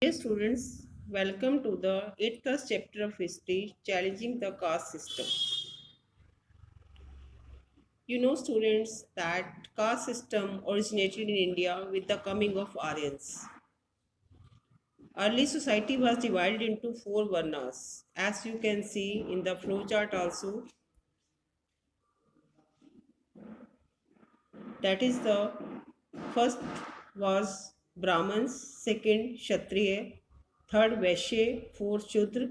Dear students, welcome to the 8th class chapter of history, challenging the caste system. You know, students, that caste system originated in India with the coming of Aryans. Early society was divided into four varnas, as you can see in the flowchart also. That is, the first was Brahmins, second Kshatriya, third Vaishya, fourth Shudra,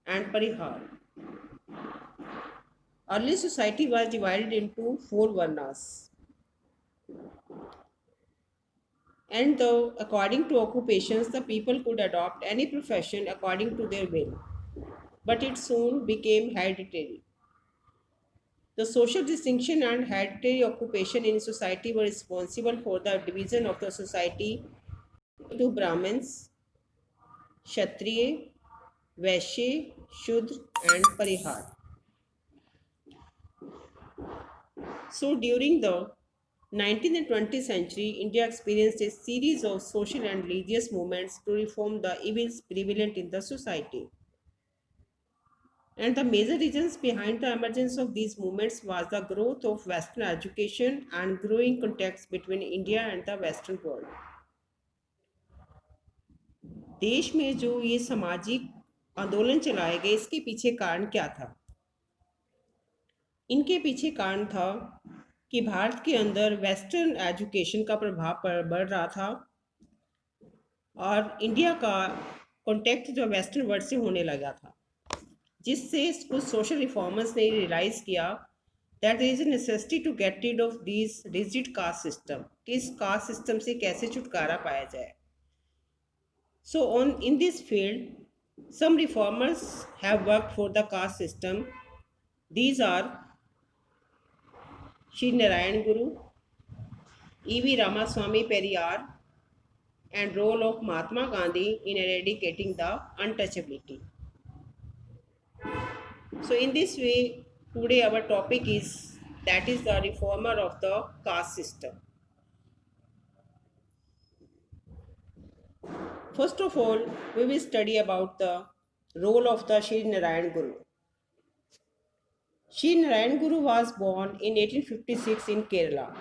and Parihar. Early society was divided into four varnas, and according to occupations, the people could adopt any profession according to their will. But it soon became hereditary. The social distinction and hereditary occupation in society were responsible for the division of the society into Brahmins, Kshatriya, Vaishya, Shudra, and Parihar. So during the 19th and 20th century, India experienced a series of social and religious movements to reform the evils prevalent in the society. And the major reasons behind the emergence of these movements was the growth of Western education and growing contacts between India and the Western world. देश में जो ये सामाजिक आंदोलन चलाए गए इसके पीछे कारण क्या था? इनके पीछे कारण था कि भारत के अंदर वेस्टर्न एजुकेशन का प्रभाव बढ़ रहा था और इंडिया का कॉन्टेक्ट जो वेस्टर्न वर्ल्ड से होने लगा था, जिससे कुछ सोशल रिफॉर्मर्स ने रियलाइज किया that there is a necessity to get rid of this rigid caste system, कि इस कास्ट सिस्टम से कैसे छुटकारा पाया जाए. So on in this field some reformers have worked for the caste system. These are Sri Narayan Guru, E.V. Ramaswamy Periyar, and role of Mahatma Gandhi in eradicating the untouchability. So in this way, today our topic is that is the reformer of the caste system. First of all, we will study about the role of the Sri Narayan Guru. Sri Narayan Guru was born in 1856 in Kerala,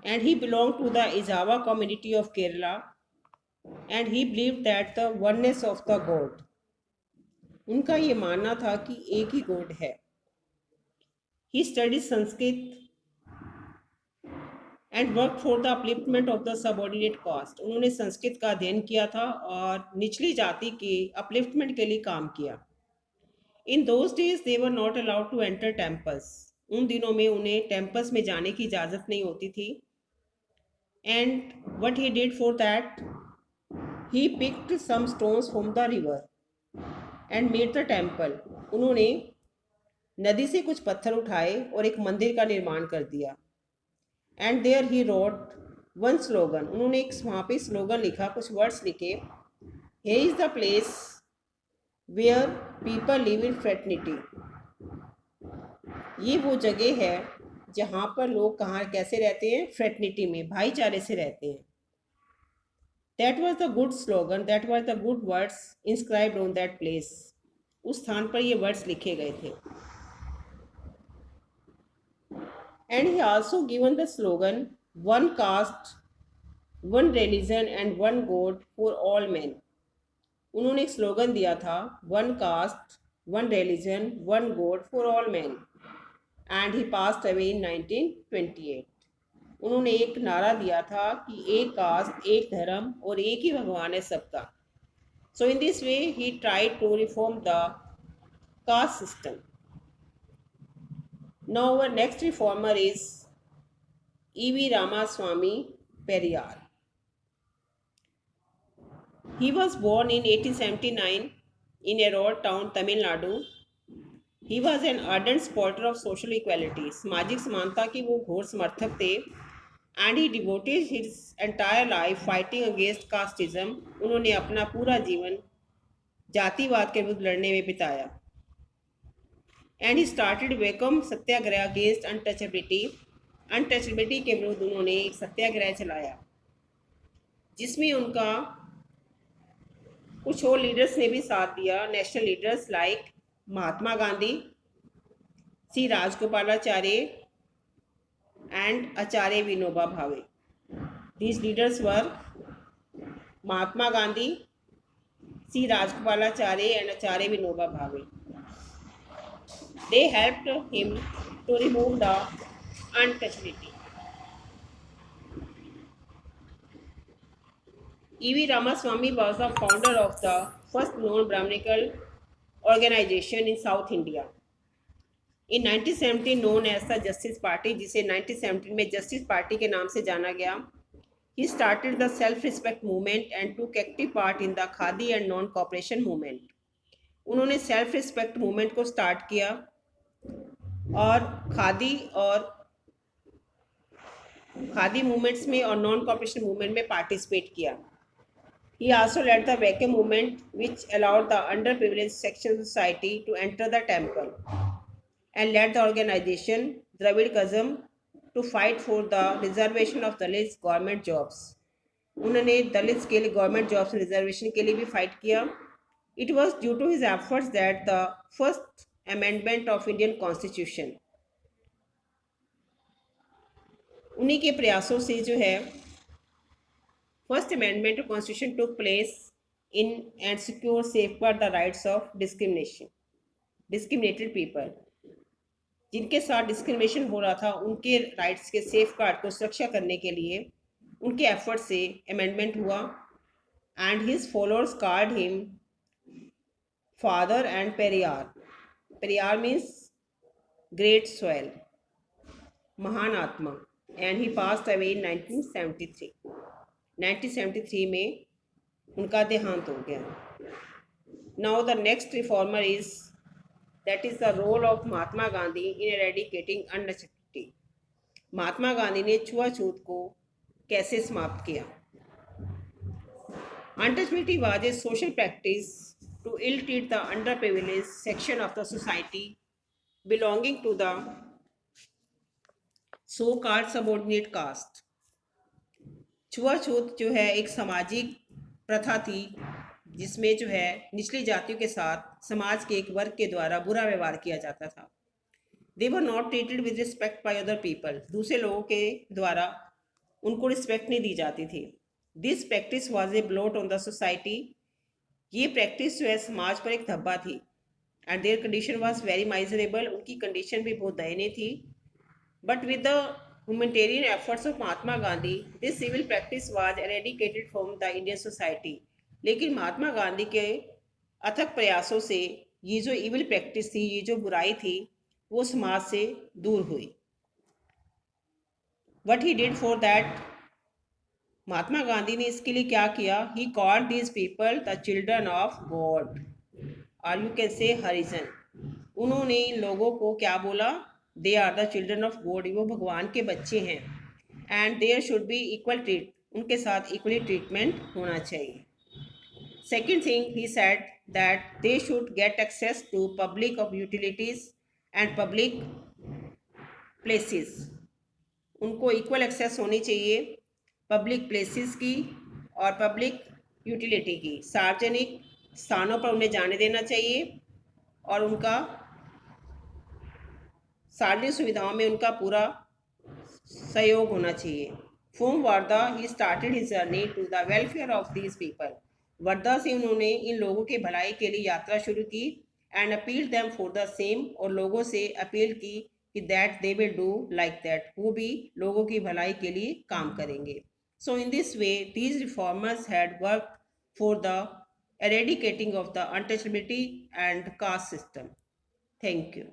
and he belonged to the Ijava community of Kerala, and he believed that the oneness of the God. उनका ये मानना था कि एक ही God है. He studied Sanskrit and worked for the upliftment of the subordinate caste. उन्होंने संस्कृत का अध्ययन किया था और निचली जाति के अपलिफ्टमेंट के लिए काम किया. In those days they were not allowed to enter temples. उन दिनों में उन्हें टेम्पल्स में जाने की इजाज़त नहीं होती थी. And what he did for that, he picked some stones from the river and made the temple. उन्होंने नदी से कुछ पत्थर उठाए और एक मंदिर का निर्माण कर दिया. And there he wrote one slogan. उन्होंने एक वहाँ पे स्लोगन लिखा, कुछ वर्ड्स लिखे. Here is the place where people live in fraternity. ये वो जगह है जहाँ पर लोग कहाँ कैसे रहते हैं? फ्रेटर्निटी में, भाईचारे से रहते हैं. That was the good slogan, that was the good words inscribed on that place. उस स्थान पर ये वर्ड्स लिखे गए थे. And he also given the slogan one caste, one religion and one God for all men. उन्होंने एक slogan दिया था, one caste, one religion, one God for all men, and he passed away in 1928. उन्होंने एक नारा दिया था कि एक कास्ट, एक धर्म और एक ही भगवान है सबका. So in this way he tried to reform the caste system. Now our next reformer is E.V. Ramaswamy Periyar. He was born in 1879 in Erode town, Tamil Nadu. He was an ardent supporter of social equality. सामाजिक समानता के वो घोर समर्थक थे. And he devoted his entire life fighting against casteism. उन्होंने अपना पूरा जीवन जातिवाद के विरुद्ध लड़ने में बिताया. And he started Vaikam Satyagraha against untouchability. Untouchability के विरुद्ध उन्होंने एक सत्याग्रह चलाया. जिसमें उनका कुछ और लीडर्स ने भी साथ दिया, national leaders like Mahatma Gandhi, C Rajagopalachari and Acharya Vinoba Bhave. These leaders were Mahatma Gandhi, C. Rajgopalachari and Acharya Vinoba Bhave. They helped him to remove the untouchability. E.V. Ramaswamy was the founder of the first known Brahminical organization in South India. In 1917 known as the Justice Party, जिसे 1917 में justice party के नाम से जाना गया. He started the self-respect movement and took active part in the Khadi and non-cooperation movement. उन्होंने self respect movement को start किया और खादी मूवमेंट्स में और नॉन कॉपरेशन मूवमेंट में पार्टिसिपेट किया. He also led the Vacuum movement, which allowed the underprivileged section of society to enter the temple, and led the organization Dravid Kazam to fight for the reservation of Dalits government jobs. उन्होंने Dalits के लिए government jobs reservation के लिए भी fight किया. It was due to his efforts that the first amendment of Indian Constitution, उन्हीं के प्रयासों से जो है first amendment of constitution took place in and secure safeguard the rights of discriminated people. जिनके साथ डिस्क्रिमिनेशन हो रहा था उनके राइट्स के सेफगार्ड को सुरक्षा करने के लिए उनके एफर्ट से अमेंडमेंट हुआ. And his followers called him father and Periyar. Periyar means great soil, महान आत्मा. And he passed away in 1973. 1973 में उनका देहांत हो गया. Now the next reformer is the role of Mahatma Gandhi in eradicating unnecessity. महात्मा गांधी ने छुआछूत को कैसे समाप्त किया. Untouchability was a social practice to ill-treat the underprivileged section of the society belonging to the so-called subordinate caste. छुआछूत जो है एक सामाजिक प्रथा थी जिसमें जो है निचली जातियों के साथ समाज के एक वर्ग के द्वारा बुरा व्यवहार किया जाता था. They were not treated with respect by other people. दूसरे लोगों के द्वारा उनको रिस्पेक्ट नहीं दी जाती थी. This practice was a blot on the society. ये प्रैक्टिस जो है समाज पर एक धब्बा थी. And their condition was very miserable. उनकी कंडीशन भी बहुत दयनीय थी. But with the humanitarian efforts of Mahatma Gandhi this civil practice was eradicated from the Indian society. लेकिन महात्मा गांधी के अथक प्रयासों से ये जो इविल प्रैक्टिस थी, ये जो बुराई थी, वो समाज से दूर हुई. What he did for that, Mahatma Gandhi ने इसके लिए क्या किया? He called these people the children of God, और यू कैन से हरिजन. उन्होंने इन लोगों को क्या बोला? They are the children of God, वो भगवान के बच्चे हैं. And there should be equal treat, उनके साथ इक्वली ट्रीटमेंट होना चाहिए. Second thing he said that they should get access to public of utilities and public places. उनको इक्वल एक्सेस होनी चाहिए पब्लिक प्लेसेस की और पब्लिक यूटिलिटी की. सार्वजनिक स्थानों पर उन्हें जाने देना चाहिए और उनका सार्वजनिक सुविधाओं में उनका पूरा सहयोग होना चाहिए. From Wardha he started his journey to the welfare of these people. Wardha से उन्होंने इन लोगों के भलाई के लिए यात्रा शुरू की. And appeal them for the same, और लोगों से अपील की कि that they will do like that, वो भी लोगों की भलाई के लिए काम करेंगे. So in this way, these reformers had worked for the eradicating of the untouchability and caste system. Thank you.